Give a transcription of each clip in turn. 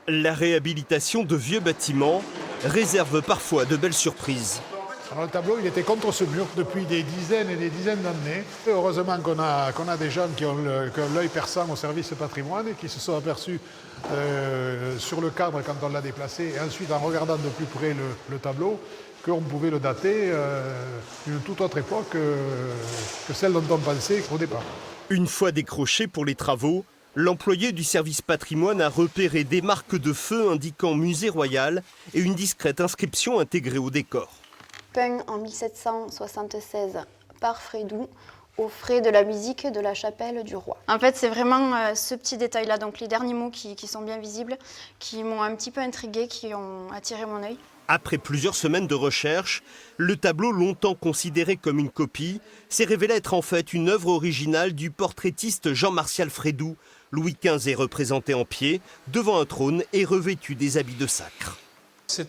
La réhabilitation de vieux bâtiments réserve parfois de belles surprises. Alors, le tableau, il était contre ce mur depuis des dizaines et des dizaines d'années. Heureusement qu'on a des gens qui ont l'œil perçant au service patrimoine et qui se sont aperçus sur le cadre quand on l'a déplacé et ensuite en regardant de plus près le tableau qu'on pouvait le dater d'une toute autre époque que celle dont on pensait au départ. Une fois décroché pour les travaux, l'employé du service patrimoine a repéré des marques de feu indiquant musée royal et une discrète inscription intégrée au décor. Peint en 1776 par Frédou, aux frais de la musique de la chapelle du roi. En fait, c'est vraiment ce petit détail-là, donc les derniers mots qui sont bien visibles, qui m'ont un petit peu intriguée, qui ont attiré mon œil. Après plusieurs semaines de recherche, le tableau, longtemps considéré comme une copie, s'est révélé être en fait une œuvre originale du portraitiste Jean-Martial Frédou. Louis XV est représenté en pied, devant un trône et revêtu des habits de sacre. C'est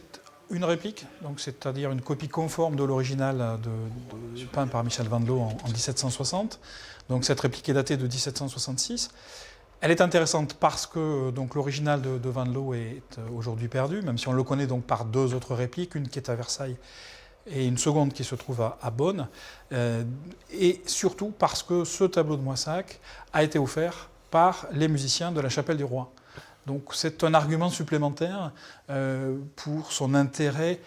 une réplique, donc c'est-à-dire une copie conforme de l'original peint par Michel Vandelot en 1760. Donc cette réplique est datée de 1766. Elle est intéressante parce que l'original de Vandelot est aujourd'hui perdu, même si on le connaît donc par deux autres répliques, une qui est à Versailles et une seconde qui se trouve à Beaune. Et surtout parce que ce tableau de Moissac a été offert par les musiciens de la chapelle du roi. Donc c'est un argument supplémentaire pour son intérêt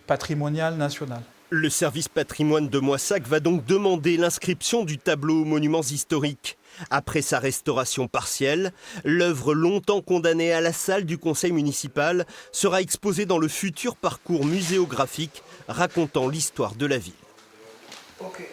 patrimonial national. Le service patrimoine de Moissac va donc demander l'inscription du tableau aux monuments historiques. Après sa restauration partielle, l'œuvre longtemps condamnée à la salle du conseil municipal sera exposée dans le futur parcours muséographique racontant l'histoire de la ville. Okay.